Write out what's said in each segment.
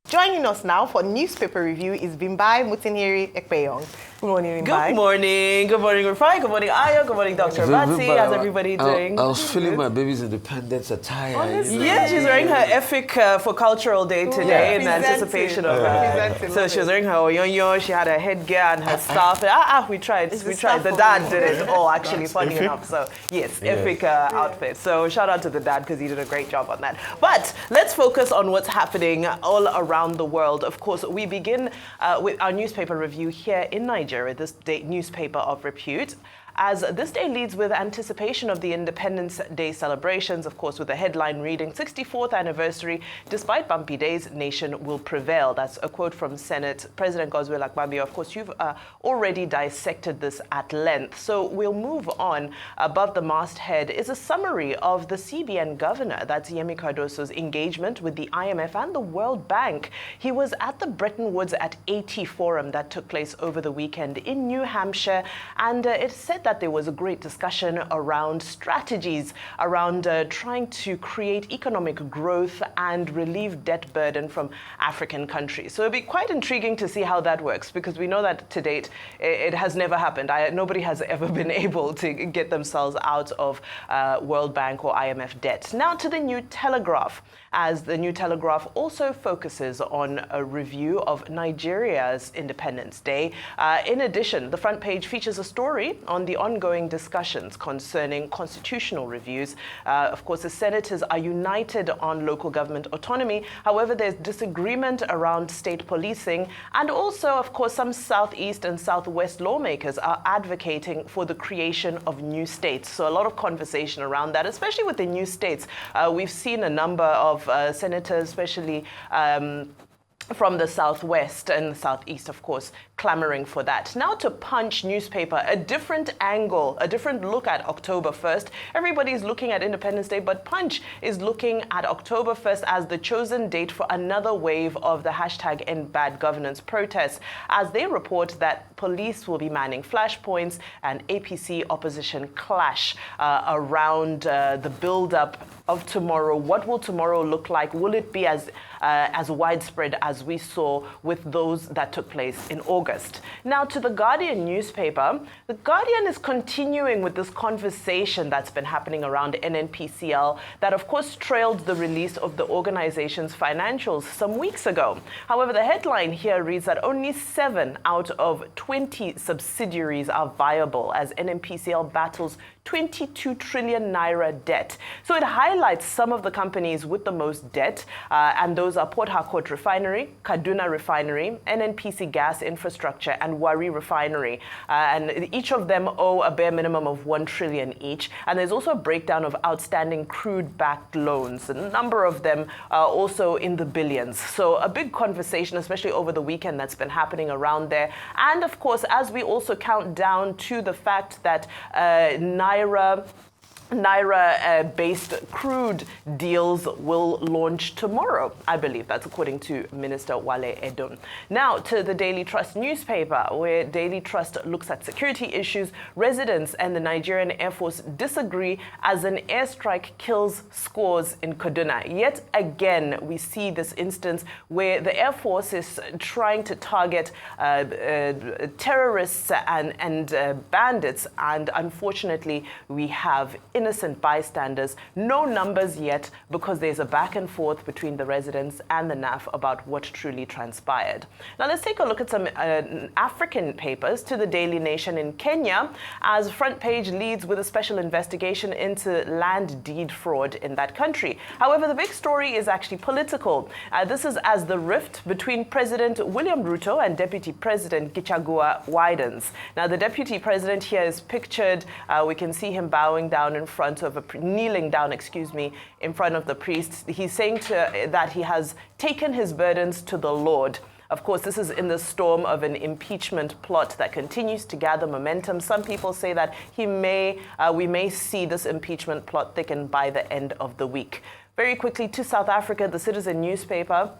Joining us now for newspaper review is Bumpy Mutiniri Ekpeyong. Good morning, Bumpy. Good morning. Good morning, Rufai. Good morning, Ayo. Good morning, Dr. Batsi. How's everybody doing? I was feeling my baby's independence attire. Honestly. Yeah, she's wearing her epic for Cultural Day today in anticipation of so she was wearing her oyonyo, she had her headgear and her staff. We tried. We tried. The dad did it all, actually, funny enough. So, yes, epic outfit. So, shout out to the dad because he did a great job on that. But let's focus on what's happening all around the world. Of course, we begin with our newspaper review here in Nigeria, this day newspaper of repute, as this day leads with anticipation of the Independence Day celebrations, of course, with the headline reading 64th anniversary, despite bumpy days, nation will prevail. That's a quote from Senate President Akpabio. Of course, you've already dissected this at length. So we'll move on. Above the masthead is a summary of the CBN governor, that's Yemi Cardoso's engagement with the IMF and the World Bank. He was at the Bretton Woods at 80 forum that took place over the weekend in New Hampshire, and it said that there was a great discussion around strategies, around trying to create economic growth and relieve debt burden from African countries. So it'll be quite intriguing to see how that works, because we know that to date it has never happened. Nobody has ever been able to get themselves out of World Bank or IMF debt. Now to the New Telegraph, as the New Telegraph also focuses on a review of Nigeria's Independence Day. In addition, the front page features a story on the ongoing discussions concerning constitutional reviews. Of course, the senators are united on local government autonomy. However, there's disagreement around state policing. And also, of course, some Southeast and Southwest lawmakers are advocating for the creation of new states. So a lot of conversation around that, especially with the new states. We've seen a number of senators, especially from the Southwest and the Southeast, of course, clamoring for that. Now to Punch newspaper, a different angle, a different look at October 1st. Everybody's looking at Independence Day, but Punch is looking at October 1st as the chosen date for another wave of the hashtag End Bad Governance protests, as they report that police will be manning flashpoints and APC opposition clash around the build-up of tomorrow. What will tomorrow look like? Will it be as widespread as we saw with those that took place in August? Now to the Guardian newspaper. The Guardian is continuing with this conversation that's been happening around NNPCL that of course trailed the release of the organization's financials some weeks ago. However, the headline here reads that only 7 out of 20 subsidiaries are viable as NNPCL battles 22 trillion naira debt. So it highlights some of the companies with the most debt, and those are Port Harcourt Refinery, Kaduna Refinery, NNPC Gas Infrastructure, and Wari Refinery. And each of them owe a bare minimum of 1 trillion each. And there's also a breakdown of outstanding crude-backed loans. A number of them are also in the billions. So a big conversation, especially over the weekend, that's been happening around there. And of course, as we also count down to the fact that Naira-based crude deals will launch tomorrow, I believe. That's according to Minister Wale Edun. Now to the Daily Trust newspaper, where Daily Trust looks at security issues. Residents and the Nigerian Air Force disagree as an airstrike kills scores in Kaduna. Yet again, we see this instance where the Air Force is trying to target terrorists and bandits, and unfortunately, we have innocent bystanders. No numbers yet, because there's a back and forth between the residents and the NAF about what truly transpired. Now let's take a look at some African papers. To the Daily Nation in Kenya, as front page leads with a special investigation into land deed fraud in that country. However, the big story is actually political. This is as the rift between President William Ruto and Deputy President Gachagua widens. Now the Deputy President here is pictured, we can see him bowing down in front of kneeling down, in front of the priest. He's saying that he has taken his burdens to the Lord. Of course, this is in the storm of an impeachment plot that continues to gather momentum. Some people say that we may see this impeachment plot thicken by the end of the week. Very quickly to South Africa, the Citizen newspaper,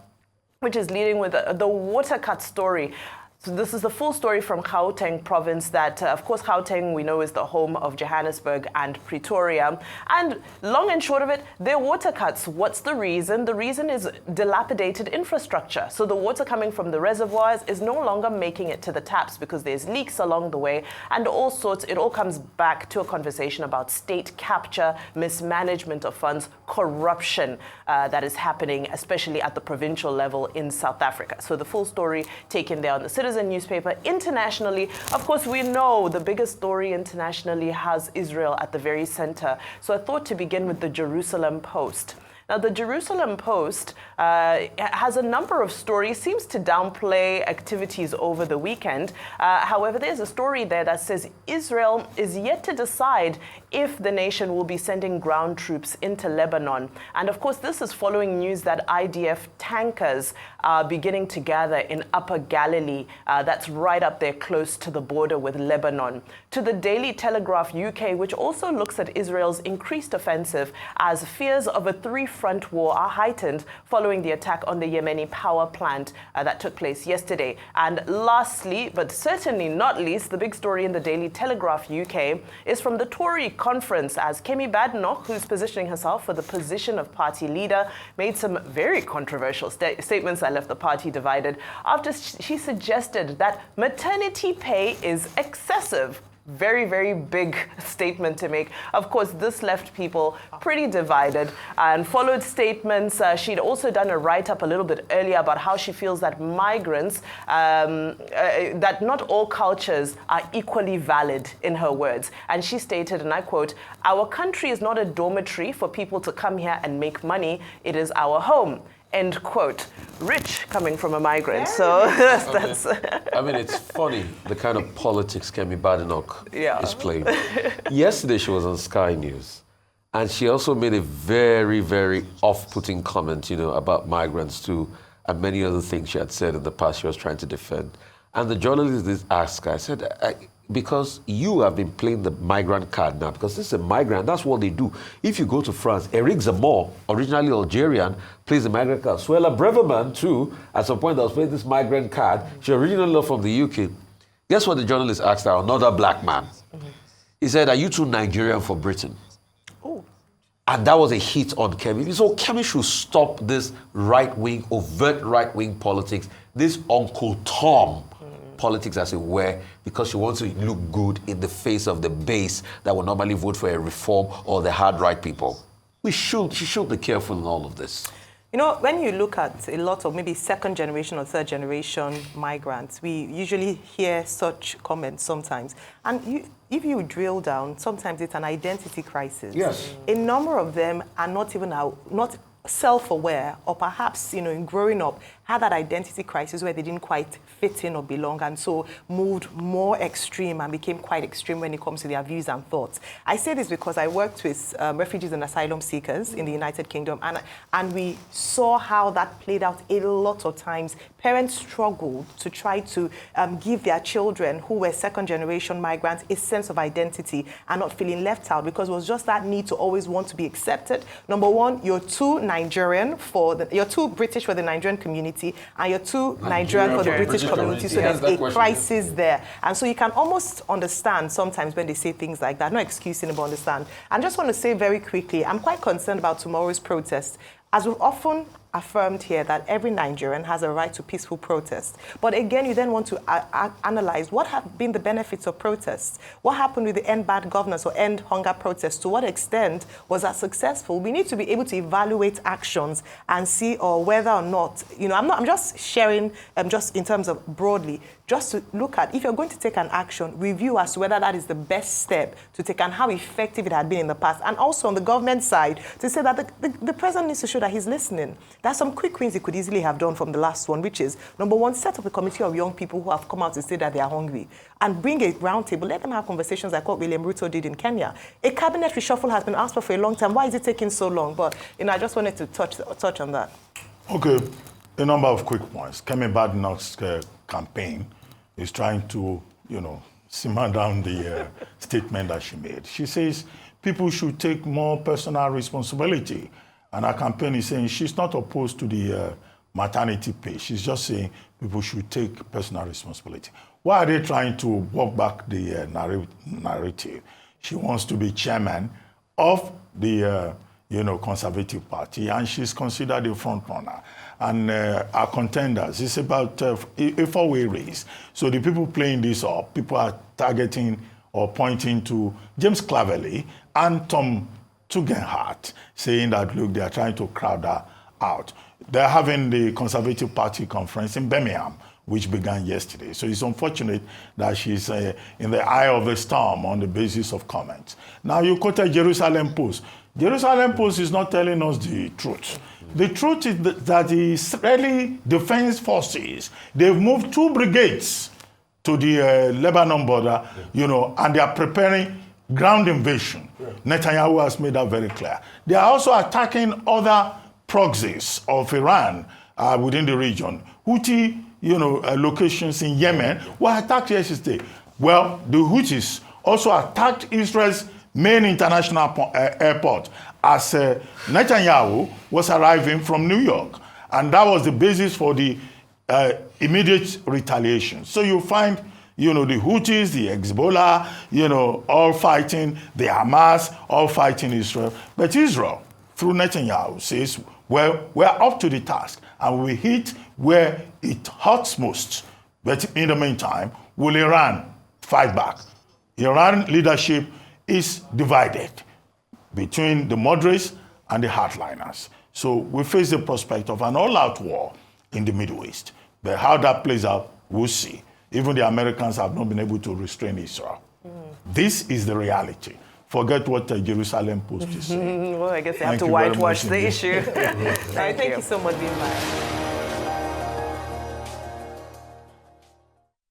which is leading with the water cut story. So this is the full story from Gauteng province that, of course, Gauteng we know is the home of Johannesburg and Pretoria. And long and short of it, their water cuts. What's the reason? The reason is dilapidated infrastructure. So the water coming from the reservoirs is no longer making it to the taps because there's leaks along the way and all sorts. It all comes back to a conversation about state capture, mismanagement of funds, corruption that is happening, especially at the provincial level in South Africa. So the full story taken there on the Citizen newspaper. Internationally, of course, we know the biggest story internationally has Israel at the very center. So I thought to begin with the Jerusalem Post. Now, the Jerusalem Post has a number of stories, seems to downplay activities over the weekend. However, there's a story there that says Israel is yet to decide if the nation will be sending ground troops into Lebanon. And of course, this is following news that IDF tankers are beginning to gather in Upper Galilee. That's right up there close to the border with Lebanon. To the Daily Telegraph UK, which also looks at Israel's increased offensive as fears of a three-front war are heightened following the attack on the Yemeni power plant that took place yesterday. And lastly, but certainly not least, the big story in the Daily Telegraph UK is from the Tory conference as Kemi Badenoch, who's positioning herself for the position of party leader, made some very controversial statements that left the party divided after she suggested that maternity pay is excessive. Very, very big statement to make. Of course, this left people pretty divided and followed statements. She'd also done a write-up a little bit earlier about how she feels that migrants, that not all cultures are equally valid, in her words. And she stated, and I quote, "Our country is not a dormitory for people to come here and make money. It is our home." End quote. Rich coming from a migrant. So that's I mean, it's funny the kind of politics Kemi Badenoch is playing. Yesterday, she was on Sky News, and she also made a very, very off-putting comment, about migrants too, and many other things she had said in the past she was trying to defend. And the journalist asked her, I said, because you have been playing the migrant card now, because this is a migrant, that's what they do. If you go to France, Eric Zemmour, originally Algerian, plays the migrant card. Suella Breverman, too, at some point, was playing this migrant card. She originally from the UK. Guess what the journalist asked her, another black man? He said, "Are you too Nigerian for Britain?" Oh. And that was a hit on Kemi. So Kemi should stop this right-wing, overt right-wing politics, this Uncle Tom politics, as it were, because she wants to look good in the face of the base that will normally vote for a reform or the hard right people. She should be careful in all of this. When you look at a lot of maybe second generation or third generation migrants, we usually hear such comments sometimes. And if you drill down, sometimes it's an identity crisis. Yes. A number of them are not self-aware, or perhaps, in growing up, had that identity crisis where they didn't quite fit in or belong, and so moved more extreme and became quite extreme when it comes to their views and thoughts. I say this because I worked with refugees and asylum seekers in the United Kingdom, and we saw how that played out a lot of times. Parents struggled to try to give their children who were second-generation migrants a sense of identity and not feeling left out, because it was just that need to always want to be accepted. Number one, you're too Nigerian you're too British for the Nigerian community, and you're too Nigerian for the British community. So there's a crisis there. And so you can almost understand sometimes when they say things like that. No excusing, but understand. I just want to say very quickly, I'm quite concerned about tomorrow's protest. As we've often affirmed here, that every Nigerian has a right to peaceful protest. But again, you then want to analyze what have been the benefits of protests. What happened with the End Bad Governance or End Hunger protests? To what extent was that successful? We need to be able to evaluate actions and see whether or not, I'm just sharing just in terms of broadly, just to look at, if you're going to take an action, review as to whether that is the best step to take and how effective it had been in the past. And also on the government side, to say that the president needs to show that he's listening. There's some quick wins he could easily have done from the last one, which is, number one, set up a committee of young people who have come out to say that they are hungry, and bring a round table, let them have conversations like what William Ruto did in Kenya. A cabinet reshuffle has been asked for a long time. Why is it taking so long? But, I just wanted to touch on that. Okay, a number of quick points. Kemi Badenoch's campaign is trying to, simmer down the statement that she made. She says people should take more personal responsibility. And her campaign is saying she's not opposed to the maternity pay. She's just saying people should take personal responsibility. Why are they trying to walk back the narrative? She wants to be chairman of the Conservative Party, and she's considered a front runner. And our contenders, it's about a four-way race. So the people playing this up, people are targeting or pointing to James Cleverly and Tom Tugendhat, saying that, look, they are trying to crowd her out. They're having the Conservative Party conference in Birmingham, which began yesterday. So it's unfortunate that she's in the eye of the storm on the basis of comments. Now, you quoted Jerusalem Post. Jerusalem Post is not telling us the truth. The truth is that the Israeli Defense Forces, they've moved 2 brigades to the Lebanon border, and they are preparing ground invasion. Netanyahu has made that very clear. They are also attacking other proxies of Iran within the region. Houthi, locations in Yemen were attacked yesterday. Well, the Houthis also attacked Israel's main international airport as Netanyahu was arriving from New York. And that was the basis for the immediate retaliation. So you find, the Houthis, the Hezbollah, all fighting, the Hamas, all fighting Israel. But Israel, through Netanyahu, says, well, we're up to the task and we hit where it hurts most. But in the meantime, will Iran fight back? Iran leadership is divided between the moderates and the hardliners. So we face the prospect of an all-out war in the Middle East. But how that plays out, we'll see. Even the Americans have not been able to restrain Israel. This is the reality. Forget what the Jerusalem Post is saying. Well, I guess they have to whitewash the issue. Thank you so much, Bumpy.